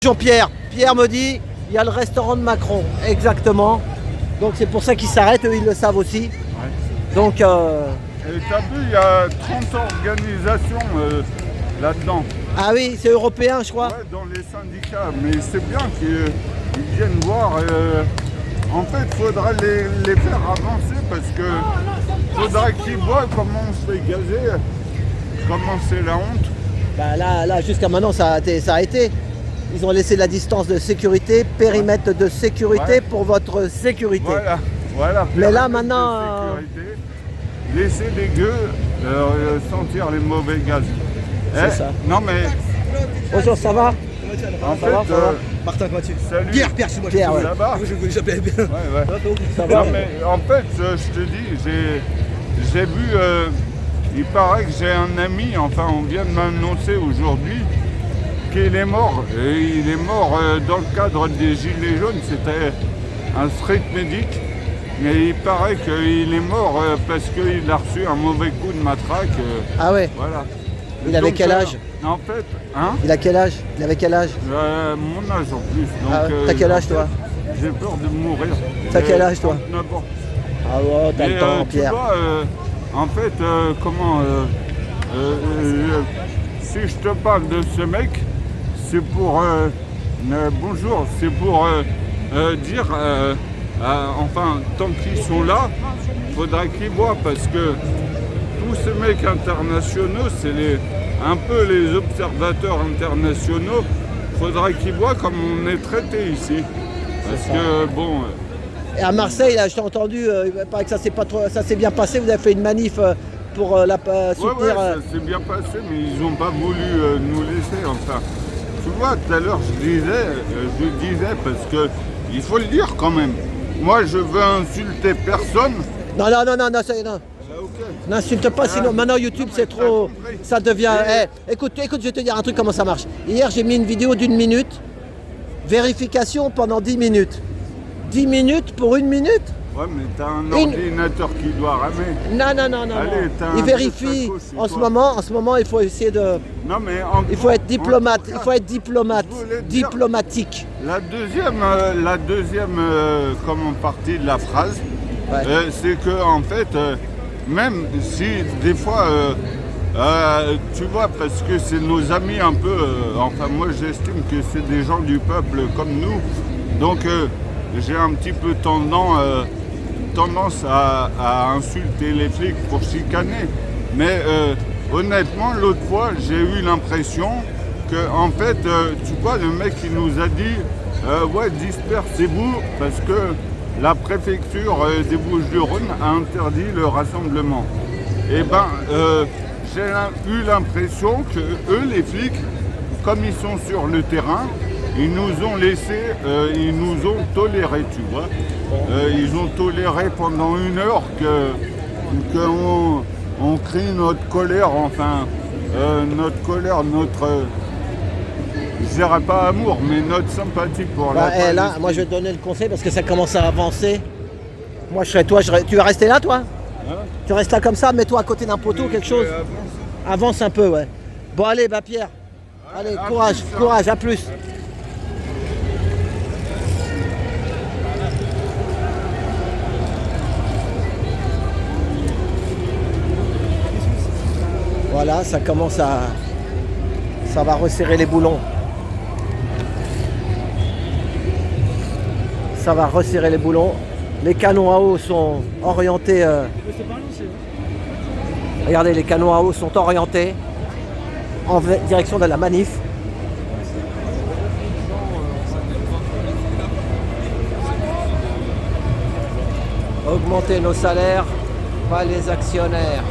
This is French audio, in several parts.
Jean-Pierre, Pierre me dit, il y a le restaurant de Macron, exactement. Donc c'est pour ça qu'ils s'arrêtent, eux ils le savent aussi. Ouais. Donc Et t'as vu, il y a 30 organisations là-dedans. ah oui, c'est européen je crois. Ouais, dans les syndicats, mais c'est bien qu'ils viennent voir. En fait, il faudra les faire avancer parce que faudra qu'ils voient comment on se fait gazer, comment c'est la honte. Bah là jusqu'à maintenant ça a été. Ils ont laissé la distance de sécurité, périmètre de sécurité Ouais. pour votre sécurité. Voilà. Mais là périmètre maintenant, de sécurité. Laissez les gueux sentir les mauvais gaz. C'est ça. Non mais Bonjour, ça va? en ça va, fait, ça va. Martin, comment tu salut. Pierre, c'est moi. Pierre, ouais. Là-bas. J'appelais bien. Ouais. Ça va? Non mais en fait, je te dis, j'ai vu, il paraît que j'ai un ami, enfin on vient de m'annoncer aujourd'hui, qu'il est mort. Et il est mort dans le cadre des Gilets jaunes, c'était un street medic. Mais il paraît qu'il est mort parce qu'il a reçu un mauvais coup de matraque. Ah ouais. Voilà. Il avait quel âge? En fait, hein, Il a quel âge? Il avait quel âge? mon âge en plus. Donc, Ah ouais. T'as quel âge, toi? J'ai peur de mourir. T'as quel J'ai âge, toi? 39 ans. Ah ouais, t'as Et, le temps, tu Pierre. vois, en fait, si je te parle de ce mec, c'est pour bonjour, c'est pour dire, enfin, tant qu'ils sont là, faudra qu'ils voient parce que tous ces mecs internationaux, c'est un peu les observateurs internationaux. Faudra qu'ils voient comme on est traité ici, parce que bon. Et à Marseille, là, je t'ai entendu, il paraît que ça s'est bien passé. Vous avez fait une manif pour soutenir. Ouais, ça s'est bien passé, mais ils n'ont pas voulu nous laisser, enfin. Tu vois, tout à l'heure, je disais, parce que il faut le dire quand même. Moi, je veux insulter personne. Non. N'insulte pas, sinon maintenant YouTube c'est trop. Ça devient. Écoute, je vais te dire un truc comment ça marche. Hier, j'ai mis une vidéo d'1 minute. Vérification pendant 10 minutes. 10 minutes pour 1 minute? Ouais, mais t'as un ordinateur qui doit ramer. Non. Allez, t'as Il un vérifie. peu de saco, En ce moment, il faut essayer de. Non, mais Il faut être diplomate. Il faut être diplomate. je voulais te dire- Diplomatique. La deuxième comment partie de la phrase, Ouais. c'est que en fait, même si des fois, tu vois, parce que c'est nos amis un peu, enfin moi j'estime que c'est des gens du peuple comme nous, donc j'ai un petit peu tendance à insulter les flics pour chicaner. Mais honnêtement, l'autre fois, j'ai eu l'impression que, en fait, tu vois, le mec il nous a dit ouais, dispersez-vous parce que la préfecture des Bouches-du-Rhône a interdit le rassemblement. Et ben, j'ai eu l'impression que eux, les flics, comme ils sont sur le terrain, ils nous ont laissé, ils nous ont toléré, tu vois. Ils ont toléré pendant 1 heure qu'on crie notre colère, enfin, je dirais pas amour, mais notre sympathie pour la Là, Palestine. moi je vais te donner le conseil parce que ça commence à avancer. Moi je serais toi, tu vas rester là toi? Hein? Tu restes là comme ça, mets-toi à côté d'un poteau ou quelque chose. Avance un peu, ouais. Bon allez, bah Pierre. Allez, à courage, plus, hein. courage, à plus. Voilà, ça commence à. Ça va resserrer les boulons. Ça va resserrer les boulons. Les canons à eau sont orientés. Regardez, les canons à eau sont orientés en direction de la manif. Augmenter nos salaires, pas les actionnaires.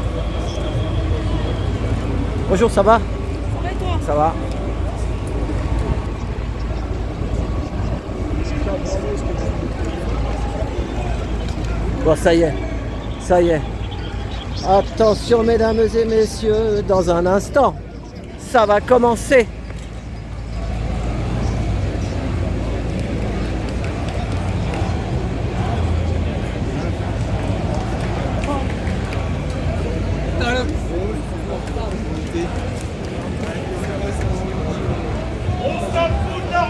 Bonjour, ça va? Ça va. Bon, ça y est. Attention, mesdames et messieurs, dans un instant, ça va commencer. On s'en fout de la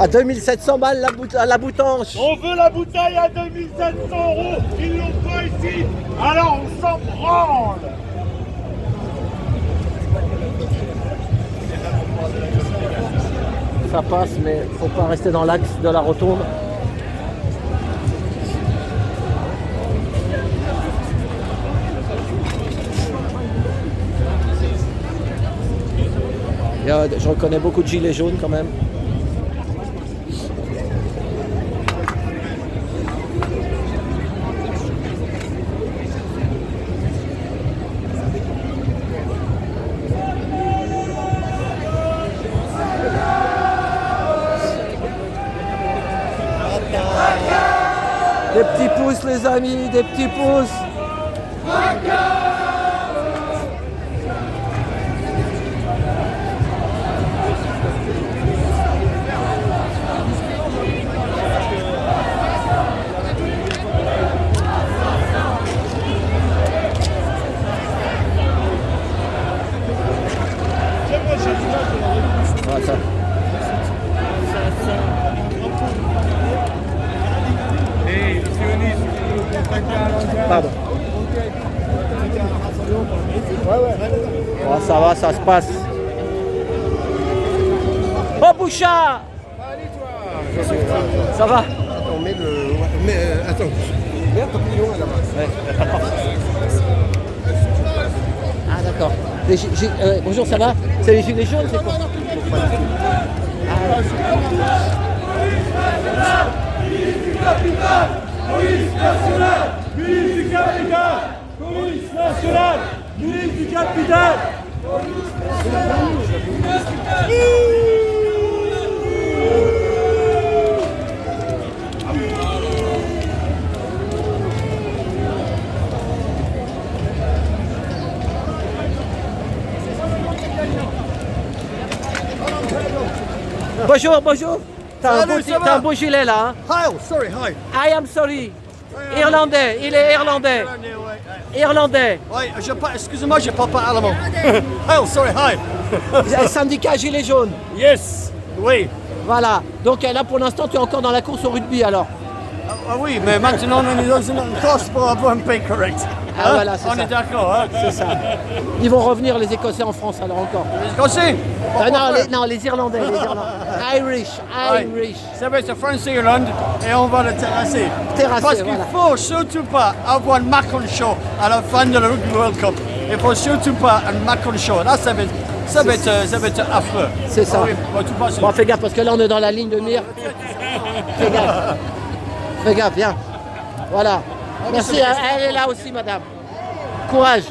À 2700 balles la boutanche. On veut la bouteille à 2700 €. Ils l'ont pas ici. Alors on s'en branle. Ça passe, mais faut pas rester dans l'axe de la rotonde. Je reconnais beaucoup de gilets jaunes quand même. Des petits pouces les amis, des petits pouces. Ah, ça. Pardon. Oh, ça va, ça se passe. Oh Bouchard! Ça va? On met le. Attends. Merde, ton million là-bas. Ouais, ah d'accord. Bonjour, ça va? C'est les gilets jaunes, c'est quoi? Police nationale, ministre du capitale. Police nationale, ministre du capitale. Bonjour, bonjour. T'as Salut, ça va? un beau gilet là. Hein? Hi, oh, sorry, hi. I am sorry. Irlandais, il est irlandais. Irlandais. Ouais, excusez-moi, je parle pas allemand. Hi, oh, sorry, hi. Syndicat Gilets jaunes. Yes, oui. Voilà. Donc là pour l'instant tu es encore dans la course au rugby alors. Ah oui, mais maintenant on est dans une course pour avoir un paye correct. Ah, voilà, c'est on ça. est d'accord, hein? C'est ça. Ils vont revenir les Écossais en France alors encore. Les Écossais? Non, les Irlandais, les Irlandais. Irish. Ça va être France-Irlande et on va le terrasser. Parce qu'il voilà. faut surtout pas avoir un Macron Show à la fin de la Rugby World Cup. Il faut surtout pas un Macron Show. Là, ça va être affreux. C'est ça. Ah oui, bon, tout passe. Bon, fais gaffe parce que là on est dans la ligne de mire. Fais gaffe. Fais gaffe, viens. Voilà. Merci, elle est là aussi, madame. Courage.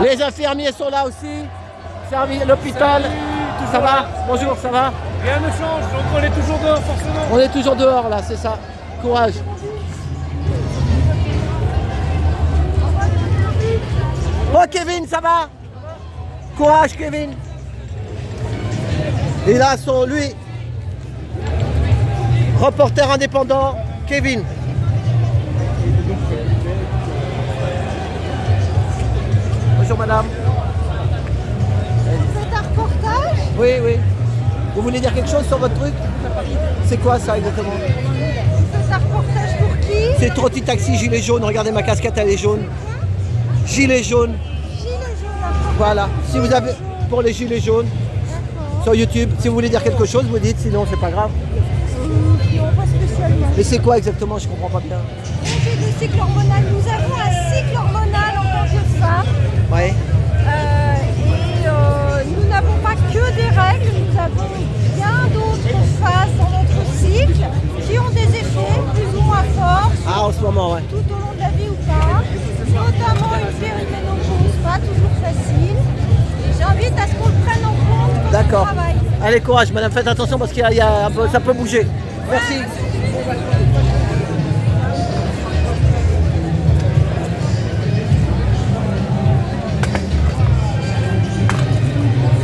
Les infirmiers sont là aussi. L'hôpital. Ça va? Bonjour, ça va? Rien ne change, donc on est toujours dehors forcément. On est toujours dehors là, c'est ça. Courage. Oh Kevin, ça va? Courage Kevin. Et là sont lui, reporter indépendant, Kevin. Bonjour madame. C'est un reportage? Oui, oui. Vous voulez dire quelque chose sur votre truc? C'est quoi ça exactement? C'est un reportage pour qui? C'est Trotti Taxi Gilet jaune. Regardez ma casquette, elle est jaune. Gilet jaune. Gilets jaunes. Voilà. Si vous avez pour les gilets jaunes sur YouTube, si vous voulez dire quelque chose, vous dites. Sinon, c'est pas grave. Non, pas spécialement. Mais c'est quoi exactement? Je comprends pas bien. C'est des cycles hormonaux. Nous avons un cycle hormonal en tant que femme. Ouais. Nous n'avons pas que des règles, nous avons bien d'autres phases dans notre cycle qui ont des effets plus ou moins forts Ah, en ce moment, ouais. tout au long de la vie ou pas, notamment une périménopause, pas toujours facile. J'invite à ce qu'on le prenne en compte quand D'accord. on travaille. Allez, courage, madame. Faites attention parce qu'il y a un peu, ça peut bouger. Merci.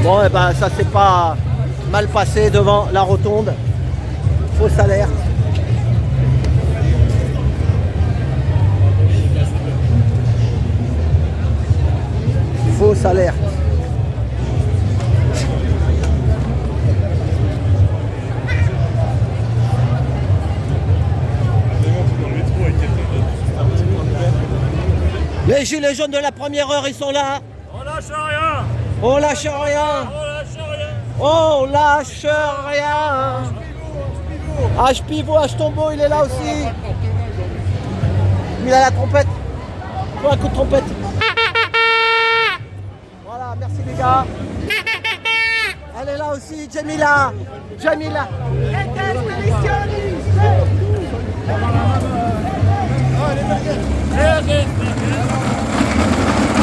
Bon, et ben ça s'est pas mal passé devant la rotonde. Fausse alerte. Fausse alerte. Les gilets jaunes de la première heure, ils sont là. On lâche rien. On lâche rien. On lâche rien. H pivot, H tombeau, il est là aussi. Il a la trompette. Faut un coup de trompette. Voilà, merci les gars. Elle est là aussi, Jamila. Jamila.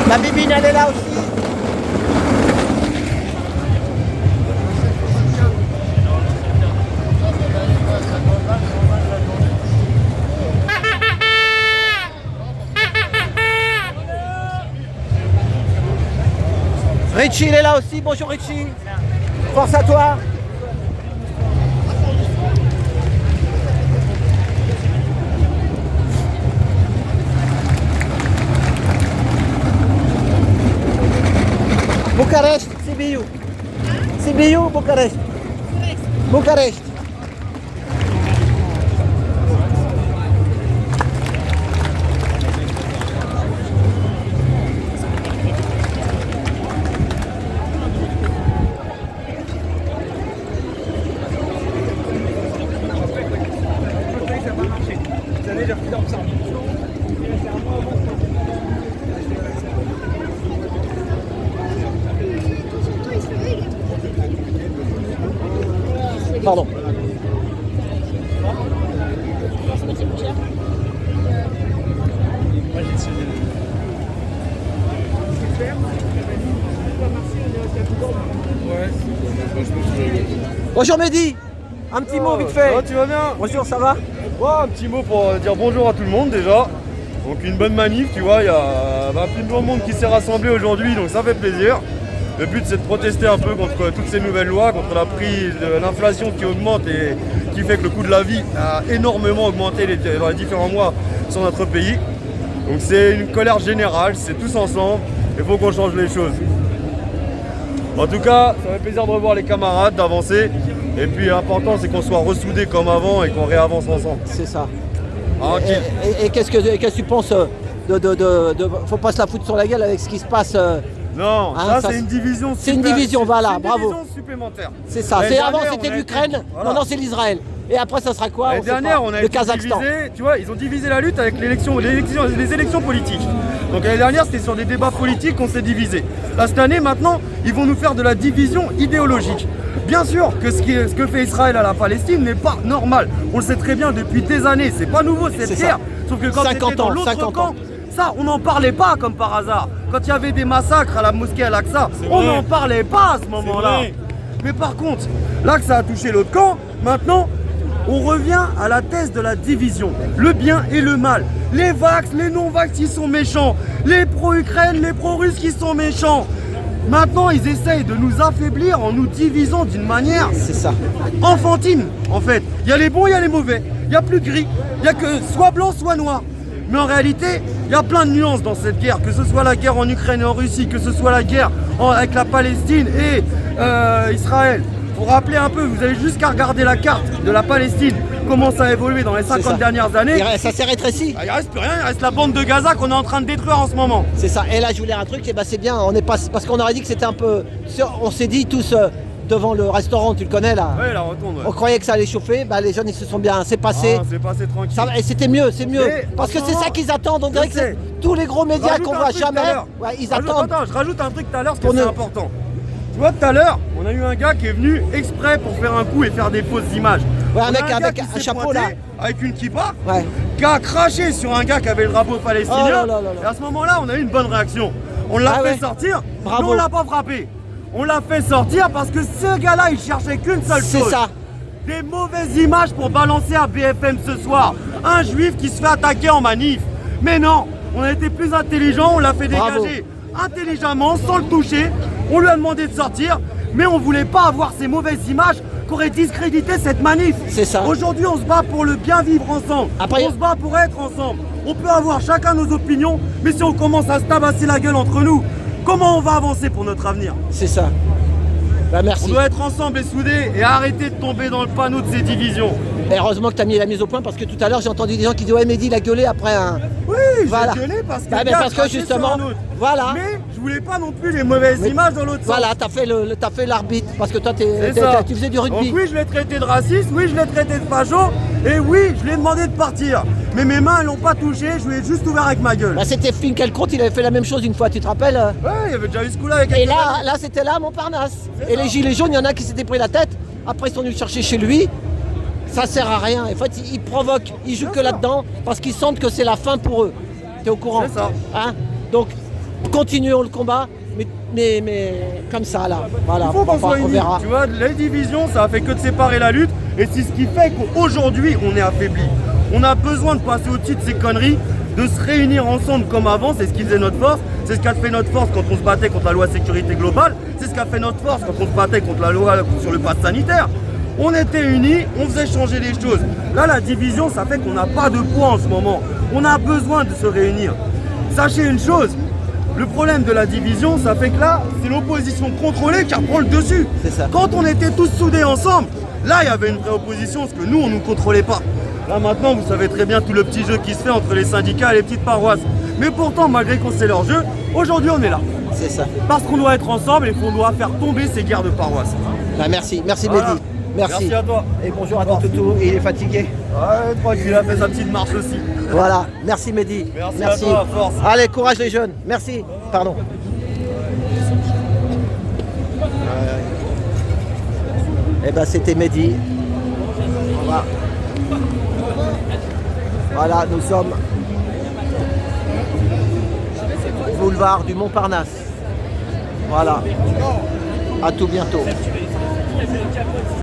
La bibine, elle est là aussi. Richie, il est là aussi. Bonjour Richie. Force à toi. Bucarest, Sibiu. Sibiu, Bucarest. Bucarest. Pardon. Bonjour Mehdi. Un petit mot vite fait. Tu vas bien? Bonjour, ça va? Ouais, un petit mot pour dire bonjour à tout le monde déjà. Donc une bonne manif, tu vois, il y a plus de monde qui s'est rassemblé aujourd'hui, donc ça fait plaisir. Le but c'est de protester un peu contre toutes ces nouvelles lois, contre la prise, l'inflation qui augmente et qui fait que le coût de la vie a énormément augmenté dans les différents mois sur notre pays. Donc c'est une colère générale, c'est tous ensemble, il faut qu'on change les choses. En tout cas, ça fait plaisir de revoir les camarades, d'avancer. Et puis l'important c'est qu'on soit ressoudés comme avant et qu'on réavance ensemble. C'est ça. Ah, okay. Et qu'est-ce que tu penses faut pas se la foutre sur la gueule avec ce qui se passe Non, hein, ça c'est une division. C'est une division, voilà, bravo. Une division supplémentaire. C'est ça. Avant c'était l'Ukraine, maintenant c'est l'Israël. Et après ça sera quoi? L'année dernière, on a le été Kazakhstan. Divisé, tu vois, ils ont divisé la lutte avec les élections politiques. Donc l'année dernière, c'était sur des débats politiques qu'on s'est divisé. Là, cette année, maintenant, ils vont nous faire de la division idéologique. Bien sûr que ce que fait Israël à la Palestine n'est pas normal. On le sait très bien depuis des années. C'est pas nouveau cette guerre. Sauf que quand c'était dans l'autre camp, ça, on n'en parlait pas comme par hasard. Quand il y avait des massacres à la mosquée Al-Aqsa, on n'en parlait pas à ce moment-là. Mais par contre, là que ça a touché l'autre camp, maintenant, on revient à la thèse de la division. Le bien et le mal. Les vax, les non-vax qui sont méchants. Les pro-Ukraine, les pro-russes qui sont méchants. Maintenant, ils essayent de nous affaiblir en nous divisant d'une manière enfantine, en fait. Il y a les bons, il y a les mauvais. Il n'y a plus de gris. Il n'y a que soit blanc, soit noir. Mais en réalité, il y a plein de nuances dans cette guerre. Que ce soit la guerre en Ukraine et en Russie, que ce soit la guerre avec la Palestine et Israël. Pour rappeler un peu, vous avez juste qu'à regarder la carte de la Palestine, comment ça a évolué dans les 50 dernières années. Ça s'est rétréci. Il reste plus rien, il reste la bande de Gaza qu'on est en train de détruire en ce moment. C'est ça. Et là, je voulais un truc, et c'est bien. On est pas, parce qu'on aurait dit que c'était un peu. On s'est dit tous devant le restaurant, tu le connais là. Ouais, la rotonde. Ouais. On croyait que ça allait chauffer. Les jeunes ils se sont bien. C'est passé. C'est passé tranquille. Et c'était mieux, c'est mieux. Parce que c'est ça qu'ils attendent. On dirait que c'est tous les gros médias qu'on voit jamais. Ils attendent. Attends, je rajoute un truc tout à l'heure parce que c'est important. Tu vois, tout à l'heure, on a eu un gars qui est venu exprès pour faire un coup et faire des fausses images. Ouais, un mec avec un chapeau là. Avec une kippa, qui a craché sur un gars qui avait le drapeau palestinien. Et à ce moment-là, on a eu une bonne réaction. On l'a fait sortir, mais on l'a pas frappé. On l'a fait sortir parce que ce gars-là, il cherchait qu'une seule chose. C'est ça. Des mauvaises images pour balancer à BFM ce soir. Un juif qui se fait attaquer en manif. Mais non, on a été plus intelligent, on l'a fait dégager intelligemment, sans le toucher. On lui a demandé de sortir, mais on voulait pas avoir ces mauvaises images qui auraient discrédité cette manif. C'est ça. Aujourd'hui, on se bat pour le bien vivre ensemble. On se bat pour être ensemble. On peut avoir chacun nos opinions, mais si on commence à se tabasser la gueule entre nous, comment on va avancer pour notre avenir? C'est ça. Merci. On doit être ensemble et soudés et arrêter de tomber dans le panneau de ces divisions. Et heureusement que tu as mis la mise au point parce que tout à l'heure j'ai entendu des gens qui disent ouais Mehdi il a gueulé après un. Oui, Voilà. j'ai gueulé parce que, Bah, mais gars, parce que craché justement, sur un autre. voilà. Mais je voulais pas non plus les mauvaises images dans l'autre sens. Voilà, t'as fait l'arbitre parce que toi C'est ça. tu faisais du rugby. Donc oui, je l'ai traité de raciste, oui, je l'ai traité de facho, et oui, je lui ai demandé de partir. Mais mes mains, elles l'ont pas touché, je lui ai juste ouvert avec ma gueule. Bah, c'était Finkielkraut, il avait fait la même chose une fois, tu te rappelles? Ouais, il y avait déjà eu ce coup-là avec Et quelques là, années. là c'était là à Montparnasse. Et les gilets jaunes, il y en a qui s'étaient pris la tête. Après, ils sont venus le chercher chez lui. Ça sert à rien. En fait, ils provoquent, ils jouent que là-dedans parce qu'ils sentent que c'est la fin pour eux. T'es au courant? C'est ça. Hein? Donc, continuons le combat, mais comme ça, là. Voilà, Il faut qu'on soit on unis. verra. Tu vois, les divisions, ça a fait que de séparer la lutte, et c'est ce qui fait qu'aujourd'hui, on est affaibli. On a besoin de passer au-dessus de ces conneries, de se réunir ensemble comme avant, c'est ce qui faisait notre force, c'est ce qui a fait notre force quand on se battait contre la loi sécurité globale, c'est ce qui a fait notre force quand on se battait contre la loi sur le pass sanitaire. On était unis, on faisait changer les choses. Là, la division, ça fait qu'on n'a pas de poids en ce moment. On a besoin de se réunir. Sachez une chose, le problème de la division, ça fait que là, c'est l'opposition contrôlée qui reprend le dessus. C'est ça. Quand on était tous soudés ensemble, là, il y avait une vraie opposition, parce que nous, on ne nous contrôlait pas. Là, maintenant, vous savez très bien tout le petit jeu qui se fait entre les syndicats et les petites paroisses. Mais pourtant, malgré qu'on sait leur jeu, aujourd'hui, on est là. C'est ça. Parce qu'on doit être ensemble et qu'on doit faire tomber ces guerres de paroisse. Bah, merci Voilà. Mehdi. Merci. À toi. Et bonjour à ton toutou, il est fatigué. Ouais, tranquille, il a fait sa petite marche aussi. Voilà, merci Mehdi. Merci à toi, force. Allez, courage les jeunes. Merci. Pardon. Eh ben c'était Mehdi. Voilà, nous sommes boulevard du Montparnasse. Voilà. À tout bientôt.